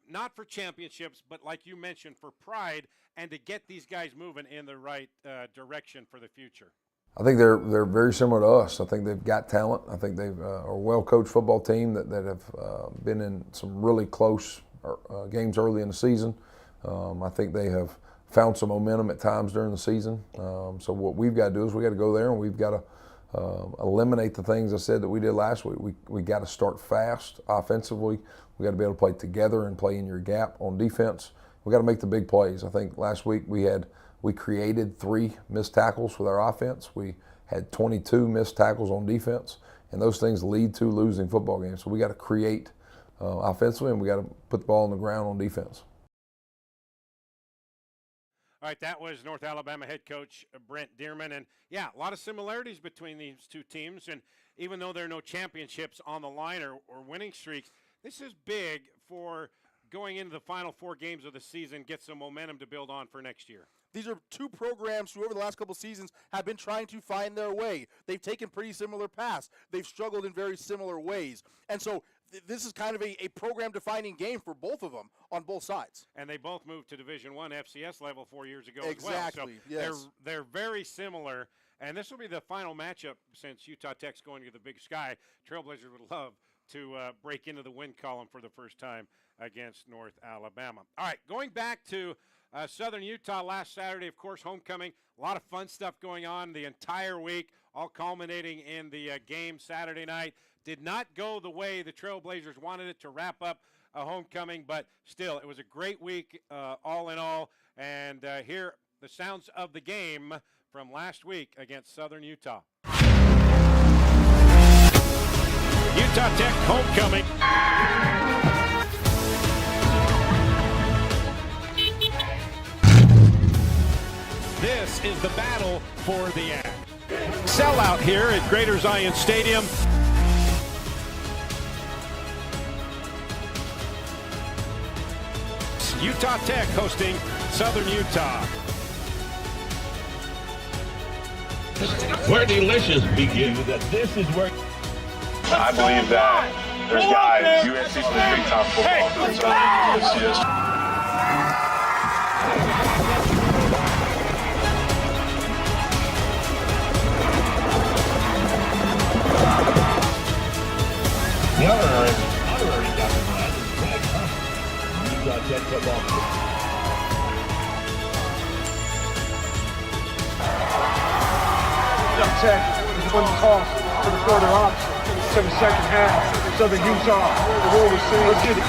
not for championships, but like you mentioned, for pride, and to get these guys moving in the right direction for the future. I think they're very similar to us. I think they've got talent. I think they've are a well-coached football team that have been in some really close games early in the season. I think they have found some momentum at times during the season. So what we've got to do is we got to go there and we've got to eliminate the things I said that we did last week. We got to start fast offensively. We got to be able to play together and play in your gap on defense. We got to make the big plays. I think last week we created 3 missed tackles with our offense. We had 22 missed tackles on defense, and those things lead to losing football games. So we got to create offensively, and we got to put the ball on the ground on defense. All right, that was North Alabama head coach Brent Dearman. And, yeah, a lot of similarities between these two teams. And even though there are no championships on the line or winning streaks, this is big for going into the final 4 games of the season, get some momentum to build on for next year. These are two programs who over the last couple seasons have been trying to find their way. They've taken pretty similar paths. They've struggled in very similar ways. And so this is kind of a program-defining game for both of them on both sides. And they both moved to Division I FCS level 4 years ago Exactly, as well. So yes. they're very similar. And this will be the final matchup since Utah Tech's going to the Big Sky. Trailblazers would love to break into the win column for the first time against North Alabama. All right, going back to Southern Utah last Saturday, of course, homecoming. A lot of fun stuff going on the entire week, all culminating in the game Saturday night. Did not go the way the Trailblazers wanted it to wrap up a homecoming, but still, it was a great week all in all. And here, the sounds of the game from last week against Southern Utah. Utah Tech homecoming. This is the battle for the end. Sellout here at Greater Zion Stadium. Utah Tech hosting Southern Utah. Where delicious begins. That this is where I believe that there's guys USC plays big time football. It's just honorary Dr. Brad is Greg Hunt. Utah Tech football. Tech is one toss for the further option to the second half. Southern Utah, the roll was saying, let's get it.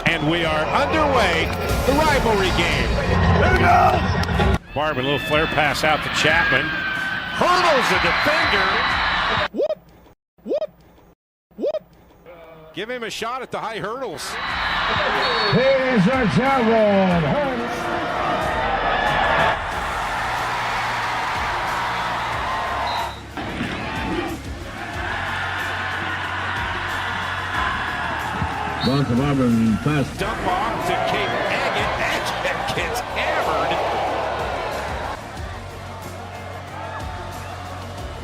And we are underway, the rivalry game. There we go! Barb, a little flare pass out to Chapman. Hurdles the defender. Whoop! Whoop! Whoop! Give him a shot at the high hurdles. Here's our Chapman. Bunch of Auburn pass. Dump off to Cape Agate. Agate gets hammered.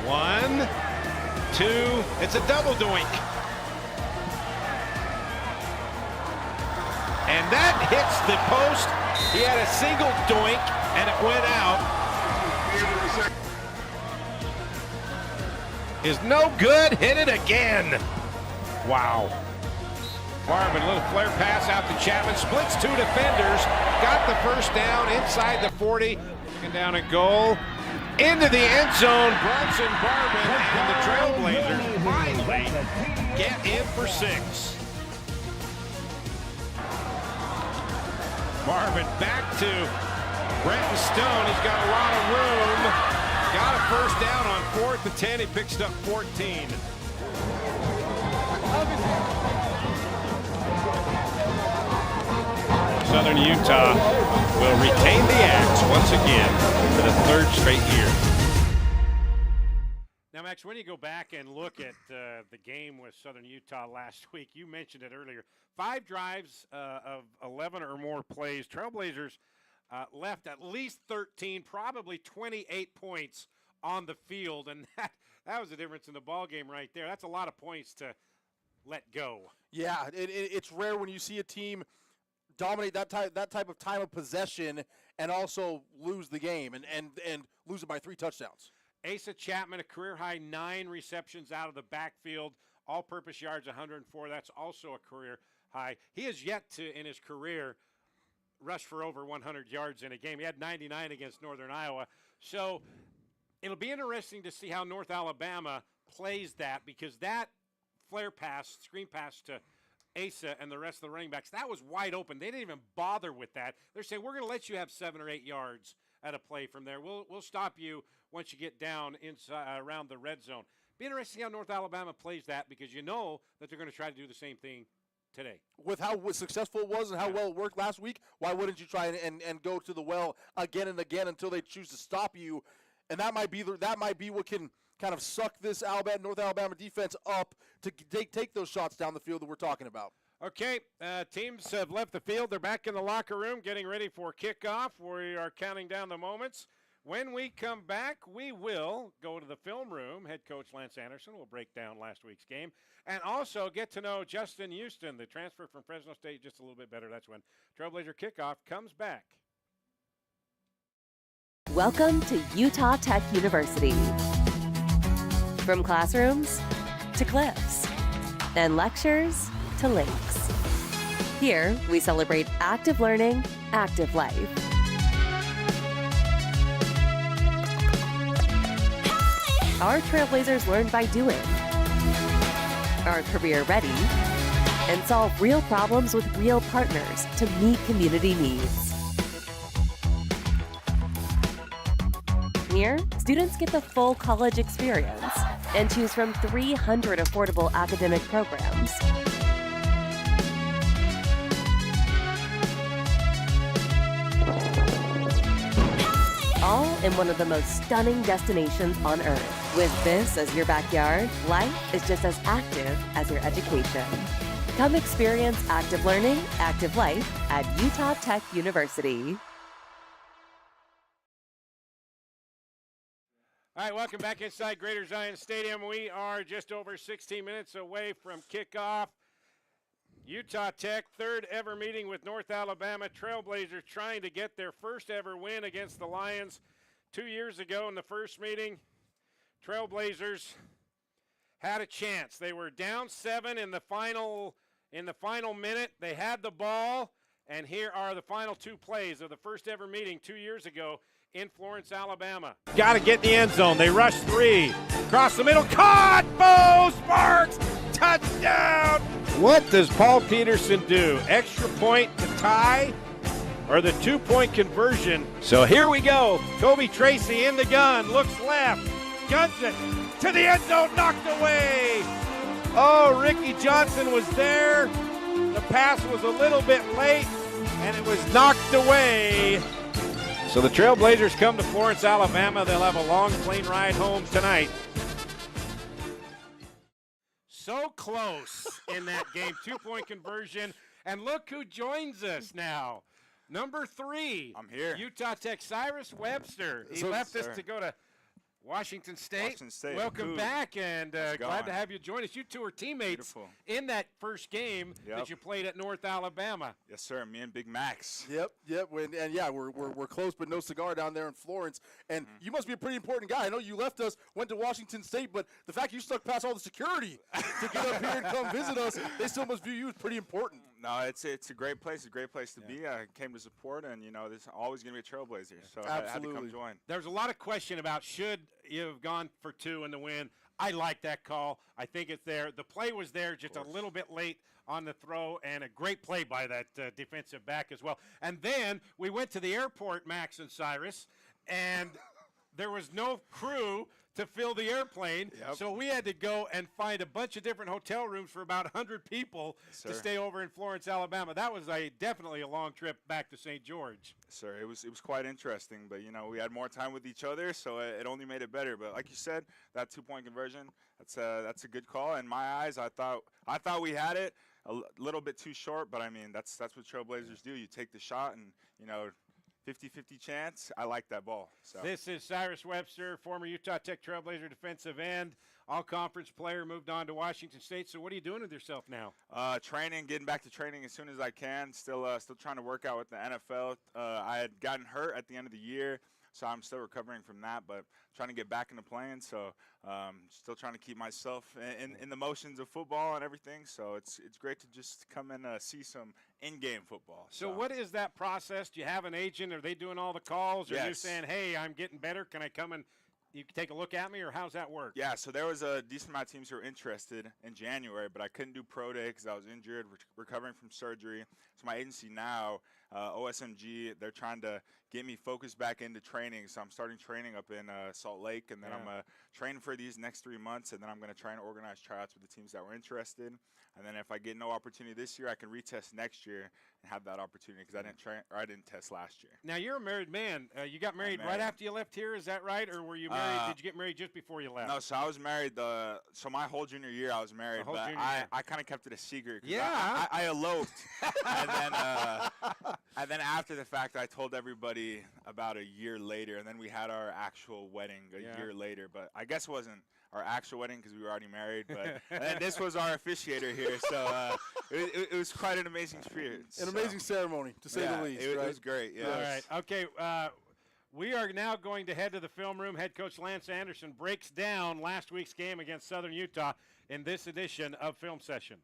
1, 2. It's a double doink. And that hits the post. He had a single doink, and it went out. Is no good. Hit it again. Wow. Barb, a little flare pass out to Chapman, splits two defenders, got the first down inside the 40, looking down at goal, into the end zone. Bronson Barban and the Trailblazers finally get in for 6. Barban back to Brenton Stone. He's got a lot of room. Got a first down on 4th and 10. He picks up 14. Southern Utah will retain the axe once again for the 3rd straight year. Now, Max, when you go back and look at the game with Southern Utah last week, you mentioned it earlier, 5 drives of 11 or more plays. Trailblazers left at least 13, probably 28 points on the field, and that was the difference in the ball game right there. That's a lot of points to let go. Yeah, it's rare when you see a team dominate that type of time of possession and also lose the game and lose it by 3 touchdowns. Asa Chapman, a career-high 9 receptions out of the backfield, all-purpose yards 104. That's also a career high. He has yet to, in his career, rush for over 100 yards in a game. He had 99 against Northern Iowa. So it'll be interesting to see how North Alabama plays that, because that flare pass, screen pass to Asa and the rest of the running backs, that was wide open. They didn't even bother with that. They're saying, we're going to let you have 7 or 8 yards at a play from there. We'll stop you once you get down inside around the red zone. Be interesting to see how North Alabama plays that, because you know that they're going to try to do the same thing today. With how successful it was and how well it worked last week, why wouldn't you try and go to the well again and again until they choose to stop you? And that might be what can kind of suck this North Alabama defense up to take those shots down the field that we're talking about. Okay, teams have left the field. They're back in the locker room getting ready for kickoff. We are counting down the moments. When we come back, we will go to the film room. Head coach Lance Anderson will break down last week's game and also get to know Justin Houston, the transfer from Fresno State, just a little bit better. That's when Trailblazer Kickoff comes back. Welcome to Utah Tech University. From classrooms to cliffs and lectures to lakes. Here, we celebrate active learning, active life. Our Trailblazers learn by doing, are career ready, and solve real problems with real partners to meet community needs. Here, students get the full college experience and choose from 300 affordable academic programs. All in one of the most stunning destinations on Earth. With this as your backyard, life is just as active as your education. Come experience active learning, active life at Utah Tech University. All right, welcome back inside Greater Zion Stadium. We are just over 16 minutes away from kickoff. Utah Tech, third ever meeting with North Alabama. Trailblazers trying to get their first ever win against the Lions 2 years ago in the first meeting. Trailblazers had a chance. They were down 7 in the final minute. They had the ball, and here are the final 2 plays of the first ever meeting 2 years ago in Florence, Alabama. Got to get in the end zone. They rush 3. Across the middle. Caught! Bo Sparks! Touchdown! What does Paul Peterson do? Extra point to tie or the 2-point conversion? So here we go. Toby Tracy in the gun. Looks left. Guns it to the end zone. Knocked away. Oh, Ricky Johnson was there. The pass was a little bit late, and it was knocked away. So the Trailblazers come to Florence, Alabama. They'll have a long plane ride home tonight. So close in that game, 2-point conversion. And look who joins us now. Number 3. I'm here. Utah Tech, Cyrus Webster. He left us to go to Washington State. Welcome back, and glad to have you join us. You two are teammates in that first game that you played at North Alabama. Yes, sir. Me and Big Max. Yep. And yeah, we're close, but no cigar down there in Florence. And you must be a pretty important guy. I know you left us, went to Washington State, but the fact you stuck past all the security to get up here and come visit us, they still must view you as pretty important. No, it's a great place. It's a great place to be. I came to support, and there's always going to be a Trailblazer, so I had to come join. There's a lot of question about should you have gone for 2 in the win. I like that call. I think it's there. The play was there, just a little bit late on the throw, and a great play by that defensive back as well. And then we went to the airport, Max and Cyrus, and there was no crew to fill the airplane, so we had to go and find a bunch of different hotel rooms for about 100 people to stay over in Florence, Alabama. That was definitely a long trip back to St. George. Sir, it was quite interesting, but we had more time with each other, so it only made it better. But like you said, that 2-point conversion, that's a good call. In my eyes, I thought we had it a little bit too short, but I mean that's what Trailblazers do. You take the shot, and 50-50 chance. I like that ball. So. This is Cyrus Webster, former Utah Tech Trailblazer defensive end, all-conference player, moved on to Washington State. So what are you doing with yourself now? Training, getting back to training as soon as I can. Still trying to work out with the NFL. I had gotten hurt at the end of the year, so I'm still recovering from that, but trying to get back into playing. So still trying to keep myself in the motions of football and everything. So it's great to just come and see some in-game football. So what is that process? Do you have an agent? Are they doing all the calls? Or are you saying, hey, I'm getting better. Can I come and you can take a look at me, or how's that work? Yeah, so there was a decent amount of teams who were interested in January, but I couldn't do pro day because I was injured, recovering from surgery. So my agency now OSMG, they're trying to get me focused back into training. So I'm starting training up in Salt Lake, and then I'm going to train for these next 3 months, and then I'm going to try and organize tryouts with the teams that were interested. And then if I get no opportunity this year, I can retest next year and have that opportunity because I didn't test last year. Now, you're a married man. You got married right after you left here, is that right? Or were you married? Did you get married just before you left? No, so I was married. So my whole junior year, I was married, but I kind of kept it a secret. Yeah. I eloped. and then after the fact, I told everybody about a year later, and then we had our actual wedding a year later. But I guess it wasn't our actual wedding because we were already married. But and this was our officiator here, so it was quite an amazing experience. An amazing ceremony, to say the least. It was great. Yeah. All right. Okay. We are now going to head to the film room. Head coach Lance Anderson breaks down last week's game against Southern Utah in this edition of Film Session.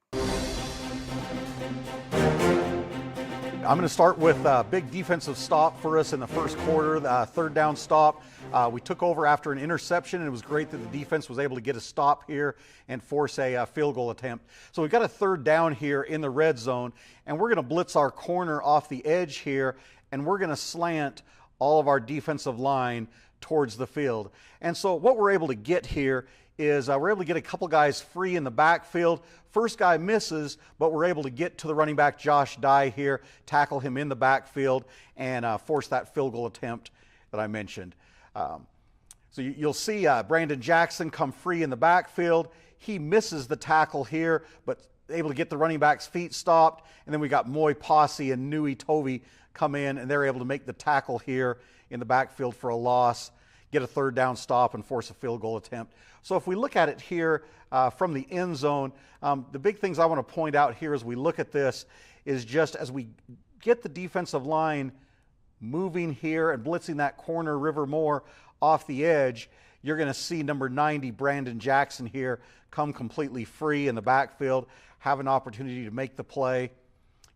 I'm going to start with a big defensive stop for us in the first quarter, the third down stop. We took over after an interception, and it was great that the defense was able to get a stop here and force a field goal attempt. So we've got a third down here in the red zone, and we're going to blitz our corner off the edge here, and we're going to slant all of our defensive line towards the field. And so what we're able to get here is we're able to get a couple guys free in the backfield. First guy misses, but we're able to get to the running back, Josh Dye here, tackle him in the backfield, and force that field goal attempt that I mentioned. So you'll see Brandon Jackson come free in the backfield. He misses the tackle here, but able to get the running back's feet stopped. And then we got Moy Posse and Nui Tovi come in, and they're able to make the tackle here in the backfield for a loss, get a third down stop, and force a field goal attempt. So if we look at it here from the end zone, the big things I want to point out here as we look at this is just as we get the defensive line moving here and blitzing that corner River Moore off the edge, you're going to see number 90, Brandon Jackson here, come completely free in the backfield, have an opportunity to make the play.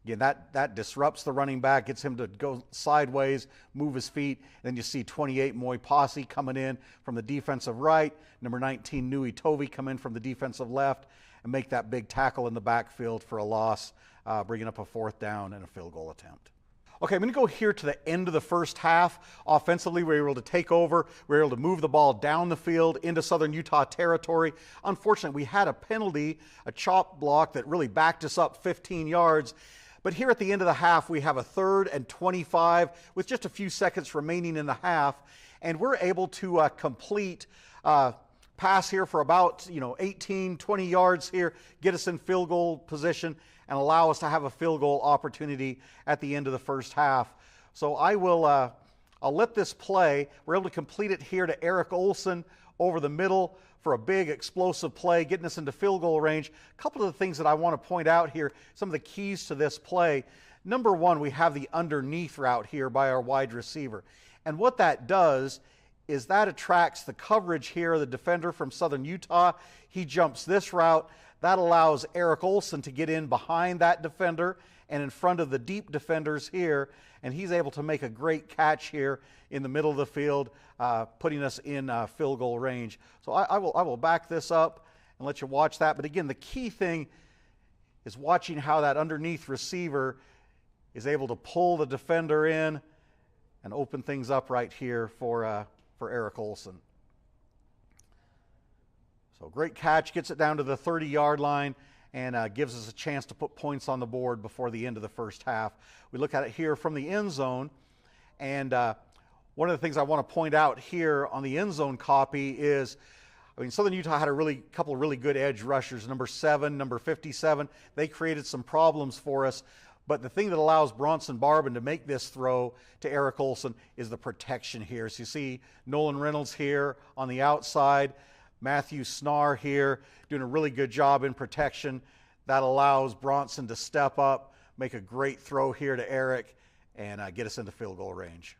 Again, that disrupts the running back, gets him to go sideways, move his feet. And then you see 28, Moy Posse coming in from the defensive right. Number 19, Nui Tovi come in from the defensive left and make that big tackle in the backfield for a loss, bringing up a fourth down and a field goal attempt. Okay, I'm going to go here to the end of the first half. Offensively, we were able to take over. We were able to move the ball down the field into Southern Utah territory. Unfortunately, we had a penalty, a chop block that really backed us up 15 yards. But here at the end of the half, we have a 3rd and 25 with just a few seconds remaining in the half. And we're able to complete pass here for about 18, 20 yards here, get us in field goal position, and allow us to have a field goal opportunity at the end of the first half. So I'll let this play. We're able to complete it here to Eric Olson over the middle for a big explosive play, getting us into field goal range. A couple of the things that I want to point out here, some of the keys to this play. Number one, we have the underneath route here by our wide receiver. And what that does is that attracts the coverage here, the defender from Southern Utah. He jumps this route. That allows Eric Olson to get in behind that defender and in front of the deep defenders here, and he's able to make a great catch here in the middle of the field, putting us in field goal range. So I will back this up and let you watch that. But again, the key thing is watching how that underneath receiver is able to pull the defender in and open things up right here for Eric Olson. So great catch, gets it down to the 30-yard line, and gives us a chance to put points on the board before the end of the first half. We look at it here from the end zone, and one of the things I want to point out here on the end zone copy is, Southern Utah had a couple of really good edge rushers, number 7, number 57. They created some problems for us, but the thing that allows Bronson Barbin to make this throw to Eric Olson is the protection here. So you see Nolan Reynolds here on the outside, Matthew Snar here doing a really good job in protection. That allows Bronson to step up, make a great throw here to Eric, and get us into field goal range.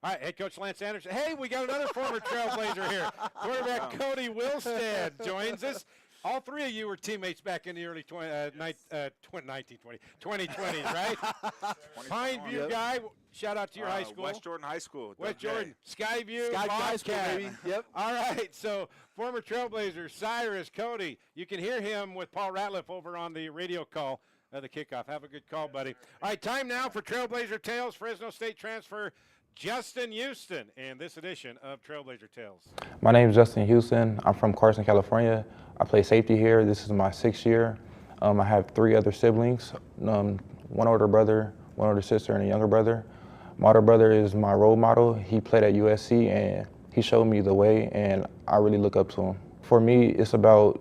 All right, head coach Lance Anderson. Hey, we got another former Trailblazer here. Quarterback Cody Wilstead joins us. All three of you were teammates back in the early 2020s, right? Pineview guy. Shout out to your high school. West Jordan High School. West Jordan. Skyview. High School, baby. Yep. All right. So former Trailblazer Cyrus Cody. You can hear him with Paul Ratliff over on the radio call of the kickoff. Have a good call, buddy. All right. Time now for Trailblazer Tales. Fresno State transfer Justin Houston in this edition of Trailblazer Tales. My name is Justin Houston. I'm from Carson, California. I play safety here. This is my 6th year. I have 3 other siblings, one older brother, one older sister, and a younger brother. My older brother is my role model. He played at USC, and he showed me the way, and I really look up to him. For me, it's about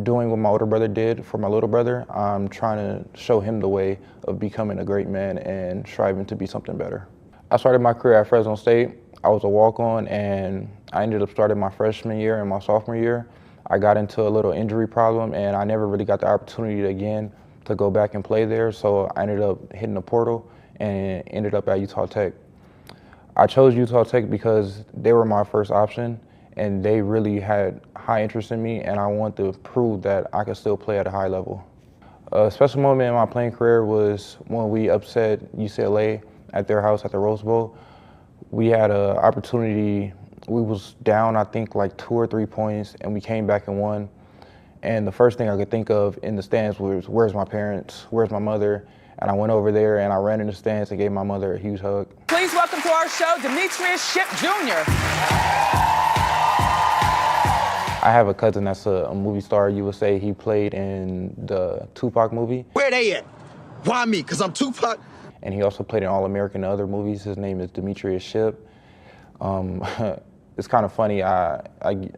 doing what my older brother did for my little brother. I'm trying to show him the way of becoming a great man and striving to be something better. I started my career at Fresno State. I was a walk-on, and I ended up starting my freshman year and my sophomore year. I got into a little injury problem, and I never really got the opportunity again to go back and play there, so I ended up hitting the portal and ended up at Utah Tech. I chose Utah Tech because they were my first option, and they really had high interest in me, and I wanted to prove that I could still play at a high level. A special moment in my playing career was when we upset UCLA at their house at the Rose Bowl. We had an opportunity. We was down, I think, like 2 or 3 points, and we came back and won. And the first thing I could think of in the stands was, where's my parents? Where's my mother? And I went over there and I ran in the stands and gave my mother a huge hug. Please welcome to our show, Demetrius Shipp Jr. I have a cousin that's a movie star. You would say he played in the Tupac movie. Where they at? Why me? Because I'm Tupac? And he also played in All-American and other movies. His name is Demetrius Shipp. It's kind of funny. I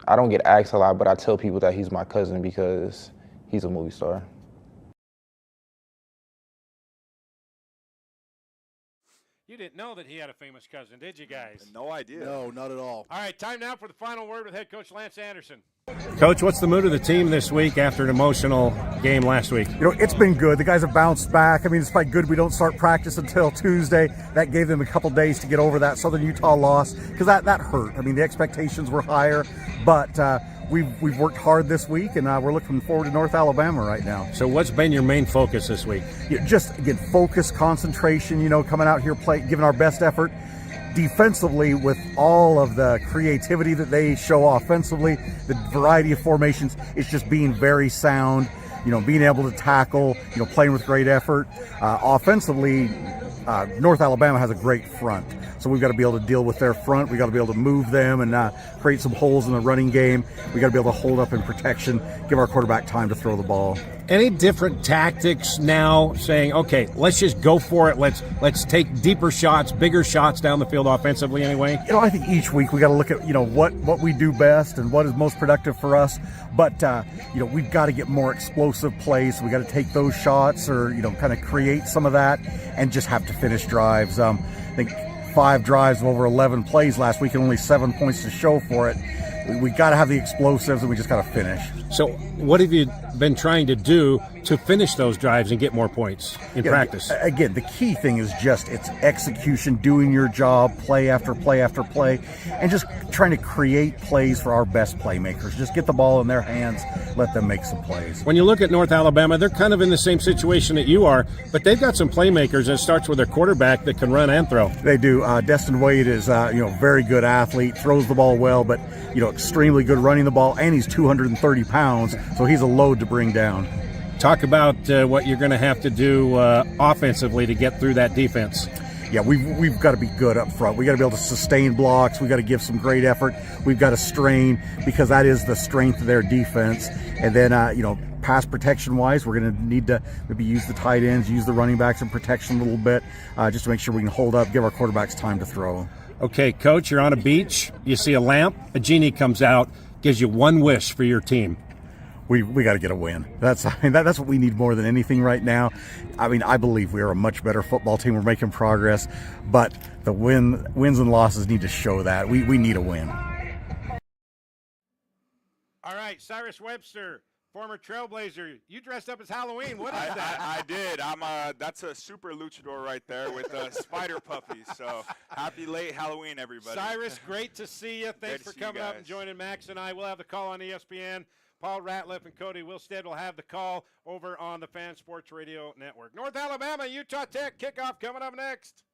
don't get asked a lot, but I tell people that he's my cousin because he's a movie star. You didn't know that he had a famous cousin, did you guys? No idea. No, not at all. All right, time now for the final word with head coach Lance Anderson. Coach, what's the mood of the team this week after an emotional game last week? You know, it's been good. The guys have bounced back. I mean, it's quite good we don't start practice until Tuesday. That gave them a couple days to get over that Southern Utah loss because that hurt. I mean, the expectations were higher, but we've worked hard this week, and we're looking forward to North Alabama right now. So what's been your main focus this week? Just, again, focus, concentration, coming out here, giving our best effort. Defensively, with all of the creativity that they show offensively, the variety of formations, it's just being very sound, being able to tackle, playing with great effort. Offensively, North Alabama has a great front, so we've got to be able to deal with their front. We've got to be able to move them and create some holes in the running game. We've got to be able to hold up in protection, give our quarterback time to throw the ball. Any different tactics now saying, okay, let's just go for it. Let's take deeper shots, bigger shots down the field offensively anyway? I think each week we got to look at, what we do best and what is most productive for us. But, we've got to get more explosive plays. So we got to take those shots or, kind of create some of that and just have to finish drives. I think 5 drives of over 11 plays last week and only 7 points to show for it. We got to have the explosives and we just got to finish. So what have you been trying to do to finish those drives and get more points in practice? Again, the key thing is just it's execution, doing your job, play after play after play, and just trying to create plays for our best playmakers. Just get the ball in their hands, let them make some plays. When you look at North Alabama, they're kind of in the same situation that you are, but they've got some playmakers. It starts with their quarterback that can run and throw. They do. Destin Wade is very good athlete, throws the ball well, but extremely good running the ball, and he's 230 pounds, so he's a load to bring down. Talk about what you're going to have to do offensively to get through that defense. Yeah, we've got to be good up front. We got to be able to sustain blocks. We got to give some great effort. We've got to strain because that is the strength of their defense. And then pass protection wise, we're going to need to maybe use the tight ends, use the running backs in protection a little bit, just to make sure we can hold up, give our quarterbacks time to throw. Okay, Coach, you're on a beach. You see a lamp. A genie comes out, gives you one wish for your team. We got to get a win. That's what we need more than anything right now. I believe we are a much better football team. We're making progress, but the wins and losses need to show that. We need a win. All right, Cyrus Webster, former Trailblazer. You dressed up as Halloween. What is that? I did. That's a super luchador right there with spider puppies. So happy late Halloween, everybody. Cyrus, great to see you. Thanks for coming up and joining Max and I. We'll have the call on ESPN. Paul Ratliff and Cody Wilstead will have the call over on the Fan Sports Radio Network. North Alabama, Utah Tech kickoff coming up next.